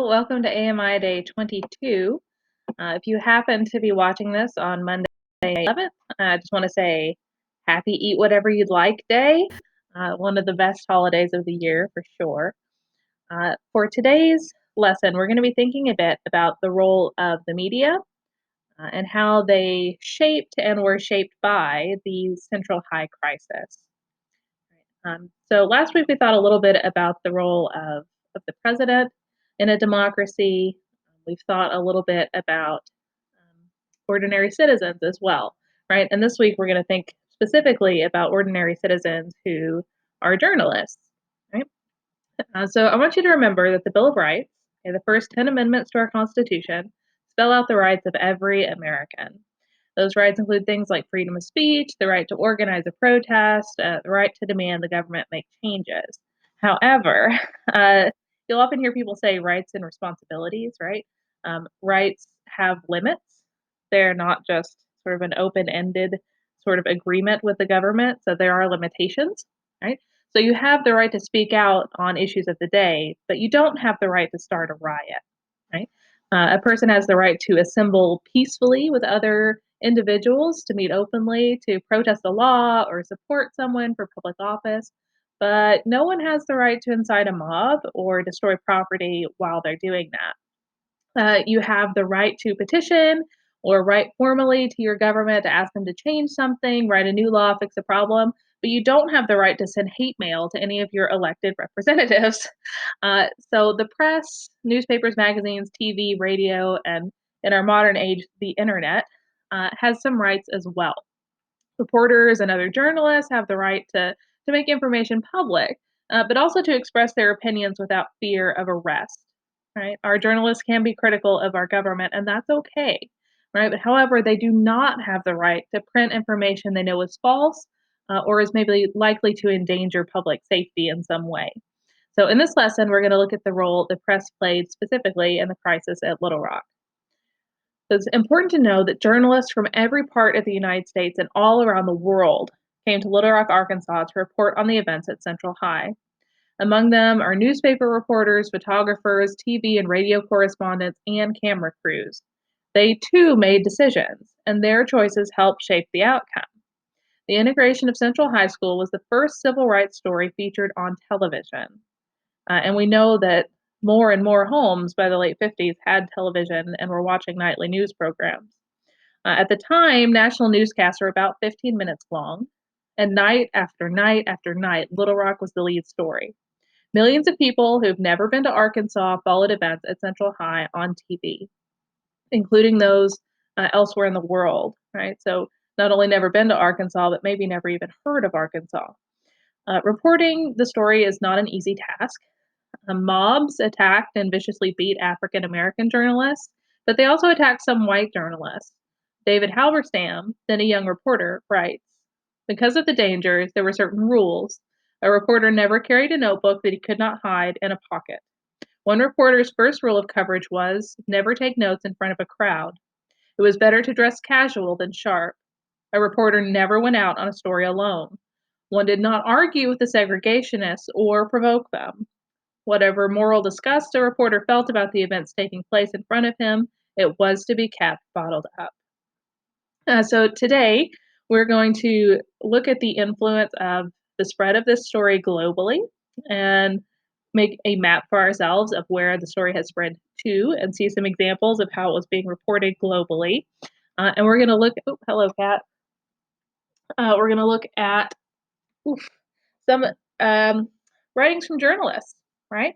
Hello, welcome to AMI Day 22. If you happen to be watching this on Monday, May 11th, I just want to say happy Eat Whatever You'd Like Day, one of the best holidays of the year for sure. For today's lesson, we're going to be thinking a bit about the role of the media and how they shaped and were shaped by the Central High crisis. So last week we thought a little bit about the role of the president in a democracy. We've thought a little bit about ordinary citizens as well, right? And this week we're going to think specifically about ordinary citizens who are journalists, right? So I want you to remember that the Bill of Rights, okay, the first 10 amendments to our Constitution, spell out the rights of every American. Those rights include things like freedom of speech, the right to organize a protest, the right to demand the government make changes. However, you'll often hear people say rights and responsibilities, right? Rights have limits. They're not just sort of an open ended sort of agreement with the government, so there are limitations, right? So you have the right to speak out on issues of the day, but you don't have the right to start a riot, right? A person has the right to assemble peacefully with other individuals, to meet openly, to protest a law or support someone for public office, but no one has the right to incite a mob or destroy property while they're doing that. You have the right to petition or write formally to your government to ask them to change something, write a new law, fix a problem, but you don't have the right to send hate mail to any of your elected representatives. So the press, newspapers, magazines, TV, radio, and in our modern age, the internet has some rights as well. Reporters and other journalists have the right to make information public, but also to express their opinions without fear of arrest. Right? Our journalists can be critical of our government, and that's okay. Right? But however, they do not have the right to print information they know is false or is maybe likely to endanger public safety in some way. So, in this lesson, we're going to look at the role the press played specifically in the crisis at Little Rock. So it's important to know that journalists from every part of the United States and all around the world came to Little Rock, Arkansas to report on the events at Central High. Among them are newspaper reporters, photographers, TV and radio correspondents, and camera crews. They too made decisions, and their choices helped shape the outcome. The integration of Central High School was the first civil rights story featured on television. And we know that more and more homes by the late 50s had television and were watching nightly news programs. At the time, national newscasts were about 15 minutes long, and night after night after night, Little Rock was the lead story. Millions of people who've never been to Arkansas followed events at Central High on TV, including those elsewhere in the world, right? So, not only never been to Arkansas, but maybe never even heard of Arkansas. Reporting the story is not an easy task. Mobs attacked and viciously beat African American journalists, but they also attacked some white journalists. David Halberstam, then a young reporter, writes, because of the dangers, there were certain rules. A reporter never carried a notebook that he could not hide in a pocket. One reporter's first rule of coverage was never take notes in front of a crowd. It was better to dress casual than sharp. A reporter never went out on a story alone. One did not argue with the segregationists or provoke them. Whatever moral disgust a reporter felt about the events taking place in front of him, it was to be kept bottled up. So today, we're going to look at the influence of the spread of this story globally and make a map for ourselves of where the story has spread to and see some examples of how it was being reported globally. And we're going to look, oh, hello, Kat. We're going to look at some writings from journalists, right?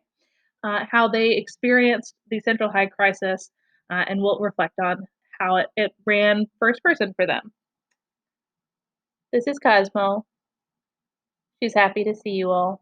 How they experienced the Central High crisis, and we'll reflect on how it ran first person for them. This is Cosmo. She's happy to see you all.